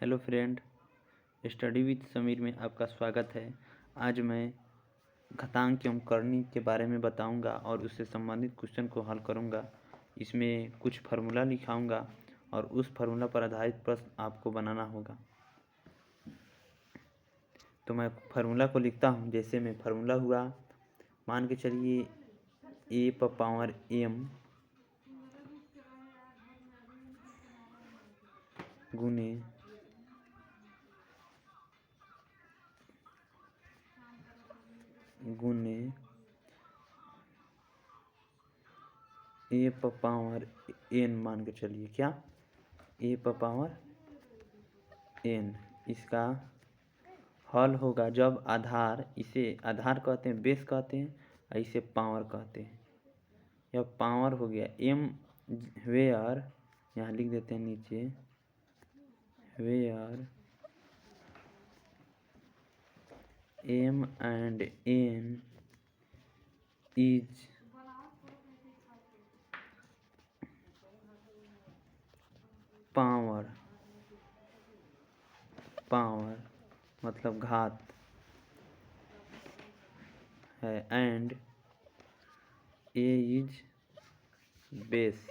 Hello friend, study with Sameer में आपका स्वागत है। आज मैं घातांक एवं करनी के बारे में बताऊंगा और उससे संबंधित क्वेश्चन को हल करूंगा। इसमें कुछ फार्मूला लिखाऊंगा और उस फार्मूला पर आधारित प्रश्न आपको बनाना होगा। तो मैं फार्मूला को लिखता हूं। जैसे में फार्मूला हुआ, मान के चलिए a पर पावर m गुने a पर पावर n, मान के चलिए क्या a पर पावर n। इसका हल होगा जब आधार, इसे आधार कहते हैं, बेस कहते हैं, और इसे पावर कहते हैं। यह पावर हो गया m वेयर, यहाँ लिख देते हैं नीचे, where m and n is power मतलब घात है, and a is base,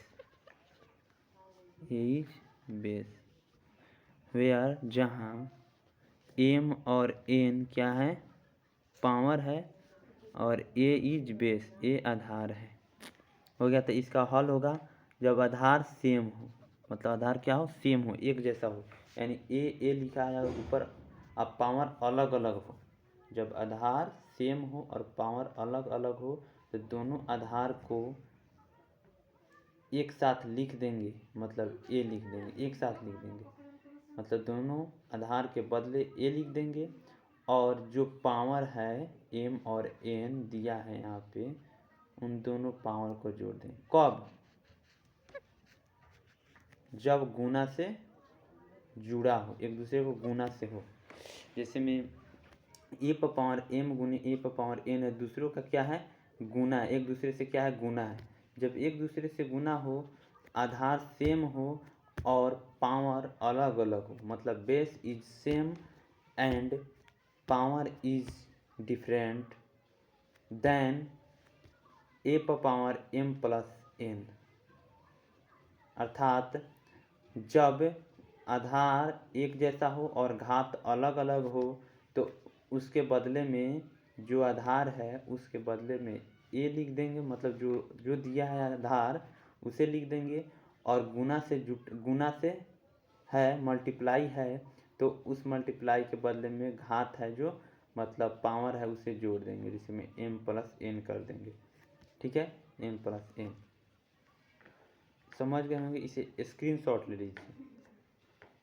where जहाँ m और n क्या है, पावर है, और a इज बेस, a आधार है। हो गया। तो इसका हल होगा जब आधार सेम हो, मतलब आधार क्या हो, सेम हो, एक जैसा हो, यानी a लिखा है ऊपर, अब पावर अलग अलग हो। जब आधार सेम हो और पावर अलग अलग हो तो दोनों आधार को एक साथ लिख देंगे, मतलब a लिख देंगे, एक साथ लिख देंगे, मतलब दोनों आधार के बदले a लिख देंगे, और जो पावर है m और n दिया है यहाँ पे, उन दोनों पावर को जोड़ दें। कब? जब गुना से जुड़ा हो, एक दूसरे को गुना से हो। जैसे में a पर पावर m गुने a पर पावर n है, दूसरों का क्या है, गुना है, एक दूसरे से क्या है, गुना है। जब एक दूसरे से गुना हो, आधार सेम हो और पावर अलग अलग हो, मतलब base is same and power is different, then a पर पावर m प्लस n। अर्थात जब आधार एक जैसा हो और घात अलग अलग हो तो उसके बदले में, जो आधार है उसके बदले में a लिख देंगे, मतलब जो दिया है आधार उसे लिख देंगे, और गुना से है, मल्टीप्लाई है, तो उस मल्टीप्लाई के बदले में घात है जो मतलब पावर है उसे जोड़ देंगे, जिसमें m प्लस n कर देंगे। ठीक है, m प्लस n समझ गए होंगे। इसे स्क्रीनशॉट ले लीजिए।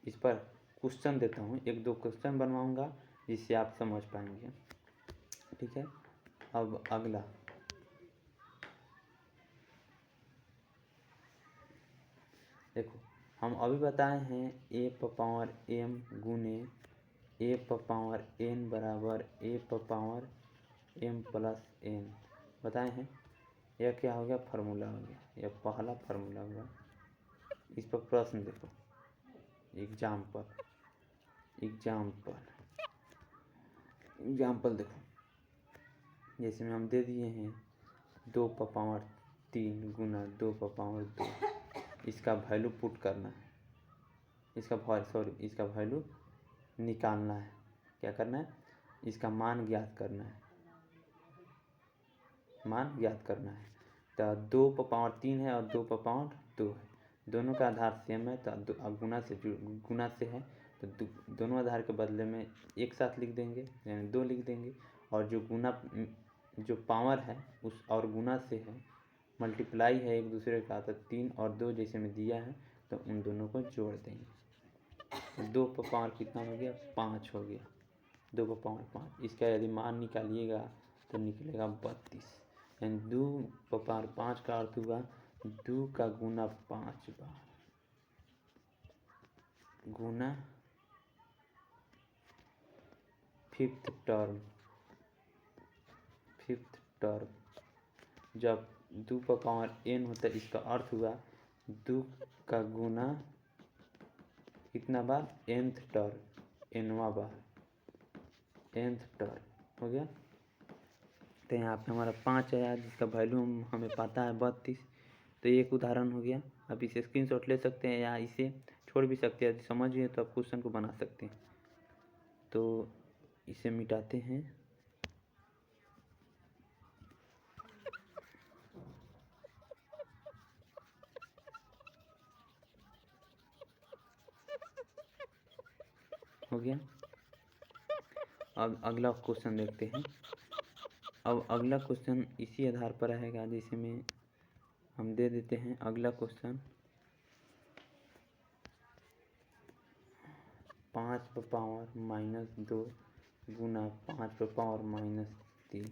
इस पर क्वेश्चन देता हूँ, एक दो क्वेश्चन बनवाऊंगा जिससे आप समझ पाएंगे। ठीक है, अब अगला देखो, हम अभी बताए हैं a पर पावर m गुने a पर पावर n बराबर a पर पावर m प्लस n बताए हैं। यह क्या हो गया, फार्मूला हो गया, यह पहला फार्मूला हुआ। इस पर प्रश्न देखो, एग्जाम्पल देखो। जैसे में हम दे दिए हैं 2 पर पावर 3 गुना 2 पर पावर 2, इसका वैल्यू पुट करना है, इसका वैल्यू निकालना है। क्या करना है, इसका मान ज्ञात करना है, तो 2 पर पावर 3 है और 2 पर पावर 2 है, दोनों का आधार सेम है, तो अब गुना से है, तो दोनों आधार के बदले में एक साथ लिख देंगे, यानी 2 लिख देंगे, और जो पावर है उस और गुना से है, मल्टीप्लाई है एक दूसरे का, तो 3 और 2 जैसे में दिया है, तो उन दोनों को जोड़ देंगे। 2 पर पावर कितना हो गया, 5 हो गया, 2 पर पावर 5। इसका यदि मान निकालिएगा तो निकलेगा 32, यानी 2 पर पावर 5 का अर्थ हुआ 2 का गुना 5 बार, गुना फिफ्थ टर्म। जब 2 पर पावर n होता है, इसका अर्थ हुआ 2 का गुना कितना बार, nth टर्म, nवां बार, nth टर्म हो गया। तो यहाँ पे हमारा 5 आया जिसका वैल्यू हमें पता है 32। तो एक उदाहरण हो गया। आप इसे स्क्रीनशॉट ले सकते हैं या इसे छोड़ भी सकते हैं, यदि समझिए तो आप क्वेश्चन को बना सकते हैं। तो इसे मिटाते हैं। हो गया। अब अगला क्वेश्चन देखते हैं। अब अगला क्वेश्चन इसी आधार पर रहेगा, जिसे में हम दे देते हैं अगला क्वेश्चन। 5⁻2 गुना 5⁻3।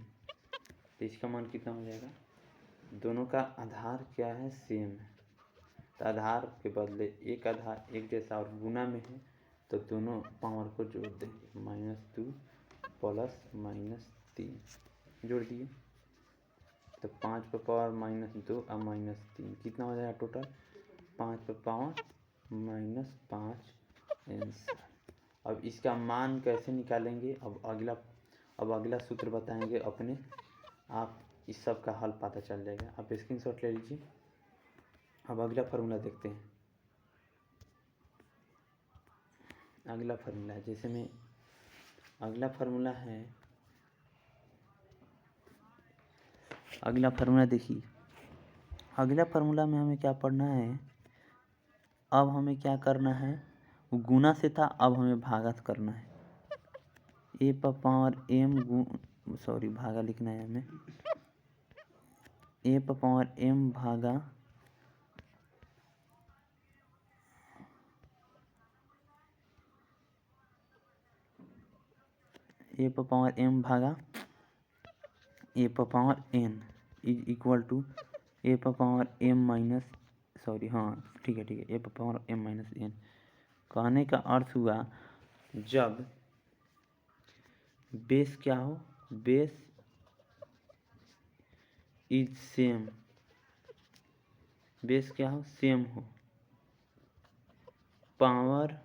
तो इसका मान कितना हो जाएगा। दोनों का आधार क्या है, सेम है। तो आधार के बदले एक आधार एक जैसा और गुना में है, तो दोनों पावर को जोड़ देंगे। -2 प्लस -3 जोड़ दिए, तो 5⁻2 और -3 कितना हो जाएगा टोटल, 5⁻5 आंसर। अब इसका मान कैसे निकालेंगे, अब अगला सूत्र बताएंगे अपने आप, इस सब का हल पता चल जाएगा। आप स्क्रीनशॉट ले लीजिए। अब अगला फार्मूला देखते हैं। अगला फार्मूला जैसे में अगला फार्मूला है, अगला फार्मूला देखिए। अगला फार्मूला में हमें क्या पढ़ना है, अब हमें क्या करना है, वो गुना से था, अब हमें भागात करना है। भागा लिखना है हमें, a⁻m भागा a⁻n is equal to a⁻m ठीक है a⁻m-n। कहने का अर्थ हुआ, जब बेस क्या हो, बेस इज सेम, बेस क्या हो, सेम हो, power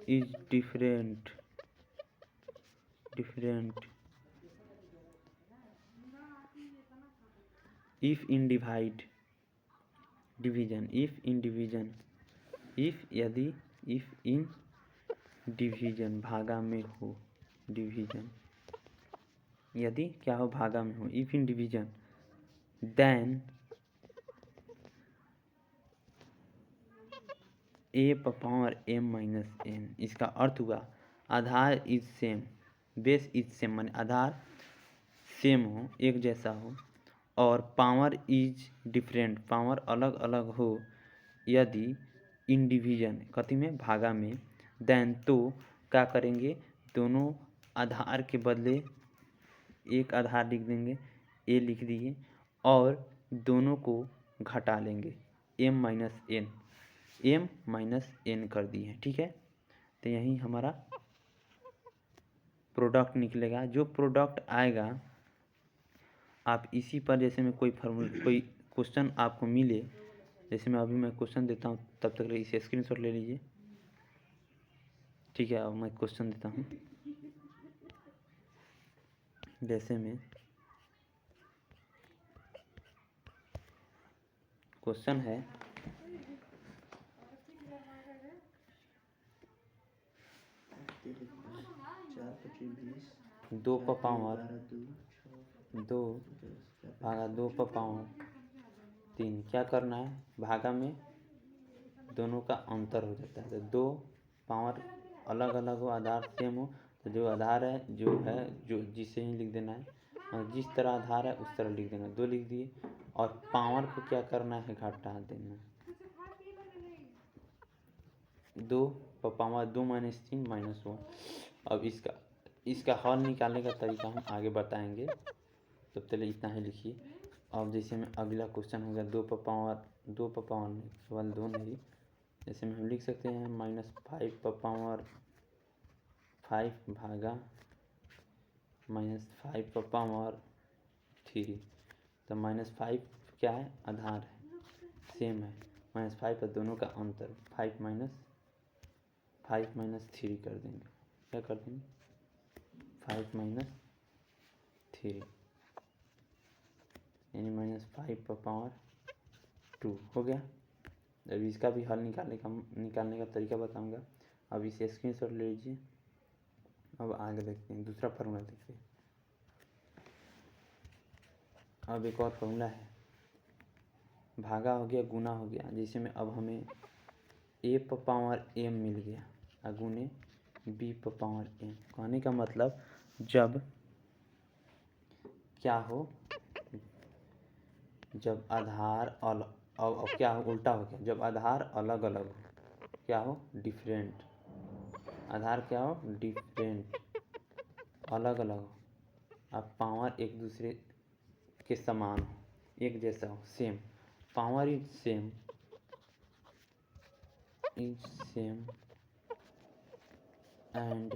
is different, if in division भागा में हो, डिवीजन यदि क्या हो, भागा में हो, if in division, then a⁻m-n। इसका अर्थ हुआ आधार is same, base is same, माने आधार सेम हो, एक जैसा हो, और पावर इज डिफरेंट, पावर अलग अलग हो, यदि इन डिवीजन कथी में, भागा में, देन तो क्या करेंगे, दोनों आधार के बदले एक आधार लिख देंगे, a लिख दिए, और दोनों को घटा लेंगे, m-n कर दिए। ठीक है, तो यही हमारा प्रोडक्ट निकलेगा। जो प्रोडक्ट आएगा, आप इसी पर, जैसे में कोई क्वेश्चन आपको मिले, जैसे मैं अभी क्वेश्चन देता हूँ, तब तक इसे स्क्रीनशॉट ले लीजिए। ठीक है, अब मैं क्वेश्चन देता हूँ। जैसे में क्वेश्चन है, दो पावर 2/2 क्या करना है, भागा में दोनों का अंतर हो जाता है। तो 2 पावर अलग अलग हो, आधार सेम हो, तो जो आधार है जो जिसे ही लिख देना है, और जिस तरह आधार है उस तरह लिख देना। 2 लिख दिए, और पावर को क्या करना है, घटा देना। 2/2 -3 -1। अब इसका हल निकालने का तरीका हम आगे बताएंगे, तो पहले इतना ही लिखिए। अब जैसे में अगला क्वेश्चन हो गया, 2/2 नहीं, केवल 2 नहीं, जैसे में हम लिख सकते हैं -5/5 भागा -5/3। तो -5 क्या है, आधार है, सेम है, -5 और दोनों का अंतर, 5 - 5 - 3 कर देंगे। क्या कर देंगे? 5 - 3 यानी -5/2 हो गया। अब इसका भी हल निकालने का तरीका बताऊंगा। अब इसे स्क्रीनशॉट ले लीजिए। अब आगे देखते हैं, दूसरा फार्मूला देखते हैं। अब एक और फार्मूला है, भागा हो गया, गुना हो गया, जिसमें में अब हमें a/m मिल गया अगुने b/m। कहने का मतलब जब क्या हो, जब आधार अब क्या हो, उल्टा हो गया, जब आधार अलग अलग हो, क्या हो, डिफरेंट, आधार क्या हो, डिफरेंट, अलग अलग हो, अब पावर एक दूसरे के समान हो, एक जैसा हो, same, power is same and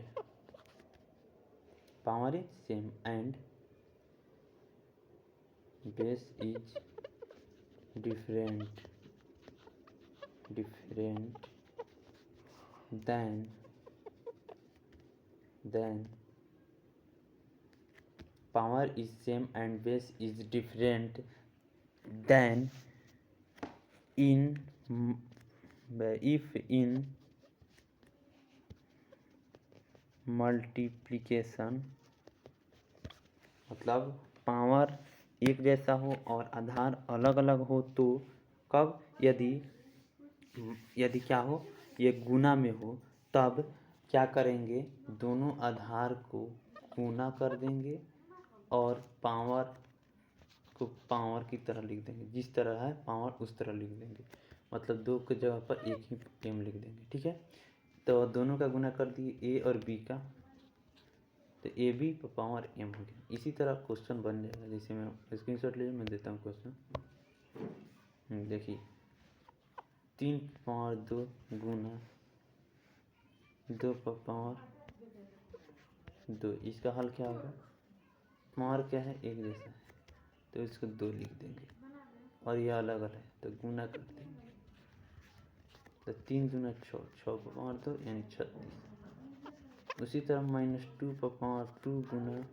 power is same and base is different than power is same and base is different than if in multiplication, मतलब पावर एक जैसा हो और आधार अलग अलग हो तो कब, यदि क्या हो, ये गुना में हो, तब क्या करेंगे, दोनों आधार को गुना कर देंगे और पावर को पावर की तरह लिख देंगे, जिस तरह है पावर उस तरह लिख देंगे, मतलब 2 की जगह पर एक ही m लिख देंगे। ठीक है, तो दोनों का गुना कर दिए a और b का, तो ab/m हो गया। इसी तरह क्वेश्चन बन जाएगा, जैसे मैं स्क्रीनशॉट लीजिए, मैं देता हूँ क्वेश्चन। देखिए 3/2 गुना 2/2, इसका हल क्या होगा, पावर क्या है, एक जैसा है, तो इसको 2 लिख देंगे और ये अलग अलग है तो गुना कर देंगे, तो 3 दूना 6, 6/2 यानी 36। उसी तरह -2/2 गुना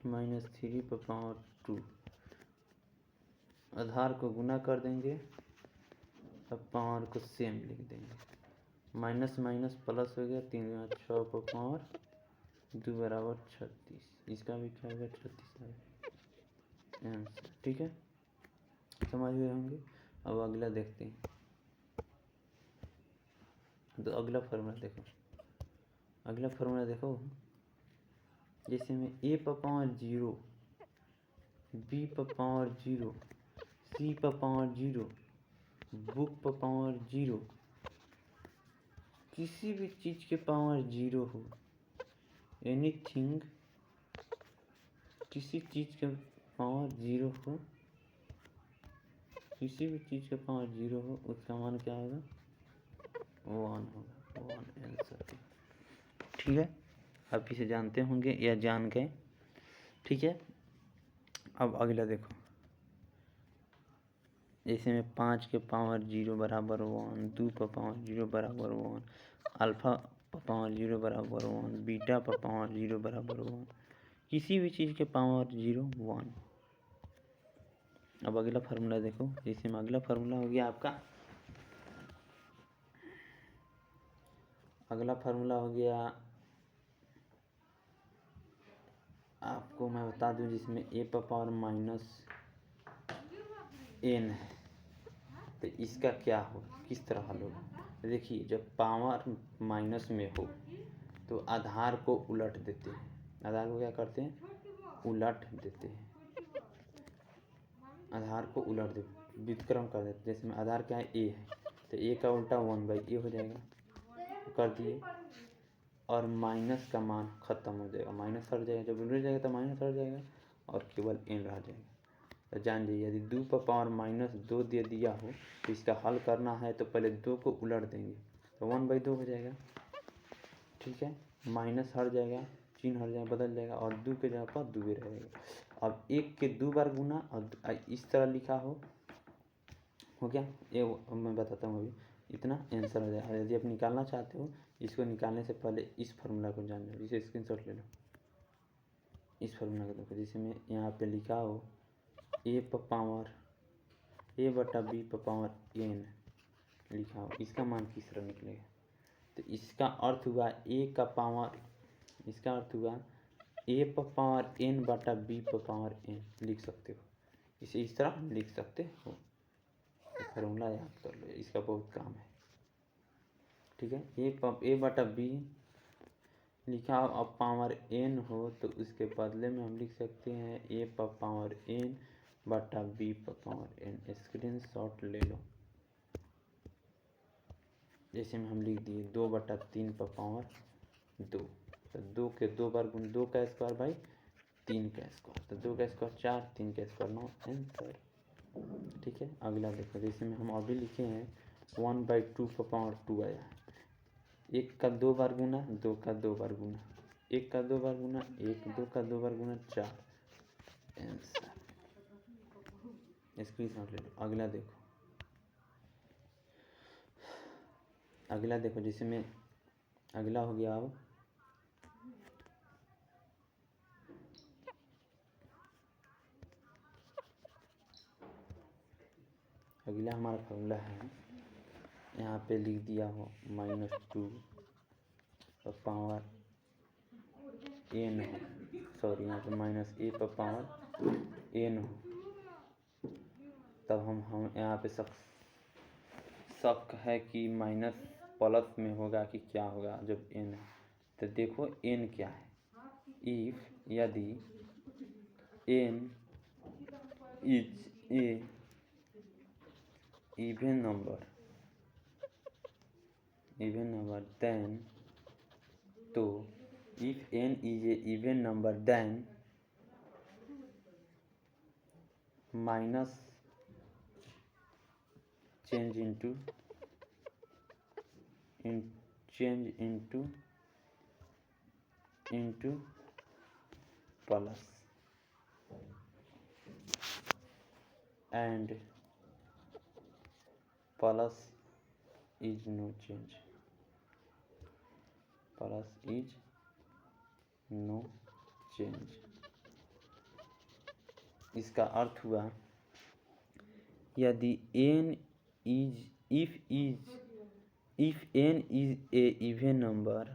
-3/2, आधार को गुना कर देंगे, अब पावर को सेम लिख देंगे, माइनस माइनस प्लस हो गया, 3 दूना 6/2 बराबर 36। इसका भी क्या होगा, 36 आंसर। ठीक है, समझ गए होंगे। अब अगला देखते हैं, तो अगला फार्मूला देखो, जैसे में a/0, b/0, c/0, बुक/0, किसी भी चीज के पावर 0 हो, एनीथिंग, किसी चीज के पावर 0 हो, किसी भी चीज का पावर 0 हो, उसका मान क्या होगा, 1 होगा, 1 आंसर। ठीक है, आप इसे जानते होंगे या जान गए। ठीक है, अब अगला देखो, जैसे में 5/0 बराबर 1, 2/0 बराबर 1, अल्फा/0 बराबर 1, बीटा/0 बराबर 1, किसी भी चीज़ के पावर 0 1। अब अगला फार्मूला देखो, जैसे में अगला फार्मूला हो गया आपका, अगला फार्मूला हो गया आपको मैं बता दूं, जिसमें a⁻n है, तो इसका क्या हो, किस तरह हल होगा। देखिए, जब पावर माइनस में हो तो आधार को उलट देते हैं, आधार को क्या करते हैं, उलट देते हैं, आधार को उलट देते, व्युत्क्रम कर देते। जैसे में आधार क्या है, a है, तो a का उल्टा 1/a हो जाएगा, कर दिए, और माइनस का मान खत्म हो जाएगा, माइनस हट जाएगा, जब उलट जाएगा तो माइनस हट जाएगा और केवल n रह जाएगा। तो जान जाइए, यदि 2/-2 दे दिया हो तो इसका हल करना है तो पहले 2 को उलट देंगे, तो 1/2 हो जाएगा। ठीक है, माइनस हट जाएगा, चिन्ह हट जाएगा, बदल जाएगा, और 2 के जगह पर 2 रहेगा। अब 1 के 2 बार गुना और इस तरह लिखा हो गया, ये मैं बताता हूँ अभी। इतना आंसर हो जाएगा। यदि आप निकालना चाहते हो, इसको निकालने से पहले इस फार्मूला को जान लो। इसे स्क्रीनशॉट ले लो, इस फार्मूला को देखो। जैसे मैं यहाँ पे लिखा हो a पावर a बटा b पावर n लिखा हो, इसका मान किस तरह निकलेगा? तो इसका अर्थ हुआ a का पावर, इसका अर्थ हुआ a पावर n बटा b पावर n लिख सकते हो। इसे इस तरह लिख सकते हो। फार्मूला याद कर लो, इसका बहुत काम है। ठीक है, a बटा b लिखा हो, अब पावर n हो तो उसके बदले में हम लिख सकते हैं a पावर n बटा b पावर n। स्क्रीनशॉट ले लो। जैसे में हम लिख दिए 2/3 पावर 2, तो 2 के 2 बार गुण 2 का स्क्वायर बाई 3 का स्क्वायर, तो 2 का स्क्वायर 4, 3 का स्क्वायर 9, आंसर। ठीक है, अगला देखो। जैसे में हम अभी लिखे हैं 1/2 पावर 2 आया है। 1 का 2 बार गुना, 2 का 2 बार गुना, 1 का 2 बार गुना 1, 2 का 2 बार गुना 4, आंसर। स्क्रीनशॉट ले लो। अगला देखो, अगला देखो। जैसे में अगला हो गया, अब अगला हमारा फार्मूला है, यहाँ पे लिख दिया हो -2 पावर n हो, सॉरी यहाँ पे -a पावर n हो, तब हम यहाँ पे शक है कि माइनस प्लस में होगा कि क्या होगा जब n है। तो देखो n क्या है। इफ यदि n is a even number then, तो if n is a even number then minus change into plus and plus is no change, plus is no change। इसका अर्थ हुआ यदि n is if n is a even number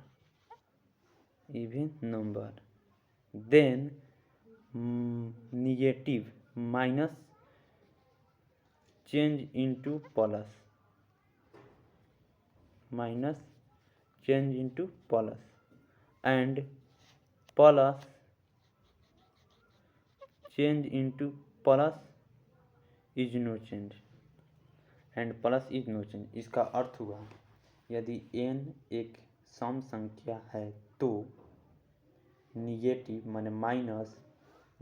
then negative minus change into plus and plus change into plus is no change and plus is no change। इसका अर्थ हुआ यदि n एक सम संख्या है तो निगेटिव माने माइनस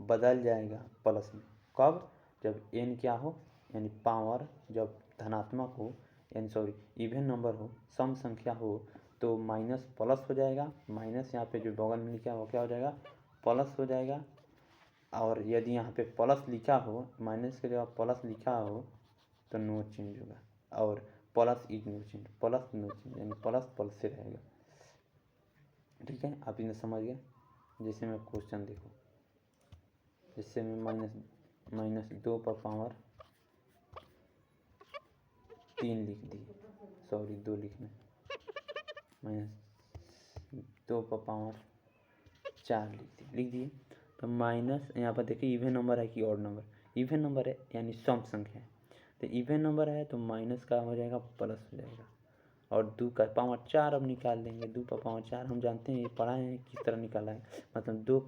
बदल जाएगा प्लस में। कब? जब n क्या हो, यानी पावर जब धनात्मक हो, यानी सॉरी इवन नंबर हो, सम संख्या हो, तो माइनस प्लस हो जाएगा। माइनस यहाँ पे जो बगल में लिखा हो क्या हो जाएगा, प्लस हो जाएगा। और यदि यहाँ पे प्लस लिखा हो, माइनस के जगह प्लस लिखा हो तो नो चेंज होगा। और plus is no change, plus no change, यानी प्लस प्लस से रहेगा। ठीक है, आप इन्हें समझ गए। जैसे में क्वेश्चन देखो, जैसे में -2 पर पावर 3 लिख दिए, सॉरी 2 लिखना, -2 पर पावर 4 लिख दिए। तो माइनस यहाँ पर देखिए इवन नंबर है कि ऑड नंबर, इवन नंबर है यानी सम संख्या है। तो इवन नंबर है तो माइनस का हो जाएगा प्लस हो जाएगा। और 2 का पावर 4 अब निकाल देंगे। 2 का पावर 4 हम जानते हैं, ये पढ़ा है किस तरह निकाला है। मतलब 2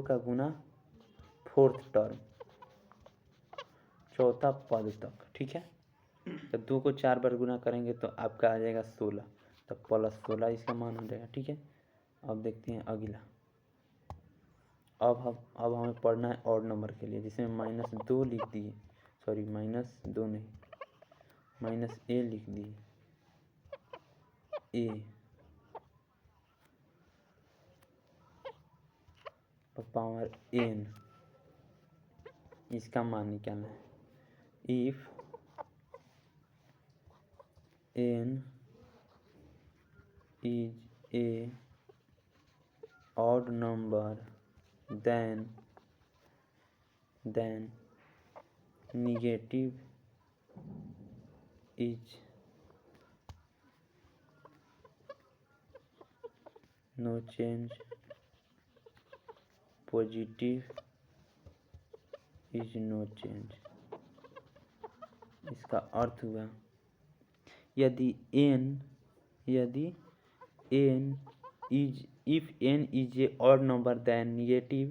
का गुना 4th टर्म, चौथा पद तक। ठीक है, तो 2 को 4 बार गुना करेंगे तो आपका आ जाएगा 16, तो +16 इसका मान हो जाएगा। ठीक है, अब देखते हैं अगला। अब हमें पढ़ना है ऑड नंबर के लिए। जैसे -2 लिख दिए, सॉरी -2 नहीं, -a लिख दिए, a पावर n, इसका मान निकालना है। If n is a odd number then negative is no change, positive is no change। इसका अर्थ हुआ यदि n is if n is a odd number then negative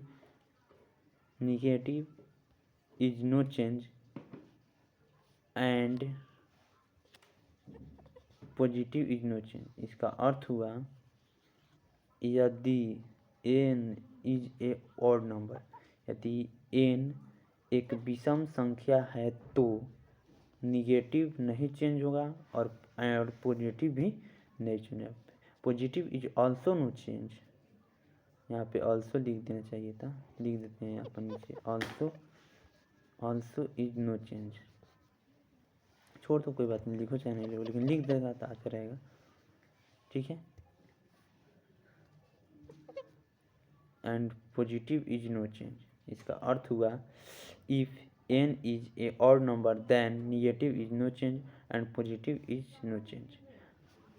is no change and positive is no change। इसका अर्थ हुआ यदि n is a odd number, यदि n एक विषम संख्या है तो निगेटिव नहीं चेंज होगा और पॉजिटिव भी नहीं चेंज होगा। Positive is also no change, यहाँ पे ऑल्सो लिख देना चाहिए था, लिख देते हैं यहाँ पर नीचे ऑल्सो इज नो चेंज। छोड़ तो कोई बात नहीं, लिखो चाहे नहीं लिखो, लेकिन लिख देगा तो अच्छा रहेगा, ठीक है। And positive is no change, इसका अर्थ हुआ if n is a odd number then negative is no change and positive is no change।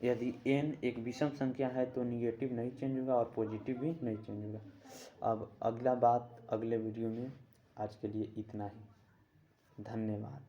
यदि n एक विषम संख्या है तो निगेटिव नहीं चेंज होगा और पॉजिटिव भी नहीं चेंज होगा। अब अगला बात अगले वीडियो में, आज के लिए इतना ही, धन्यवाद।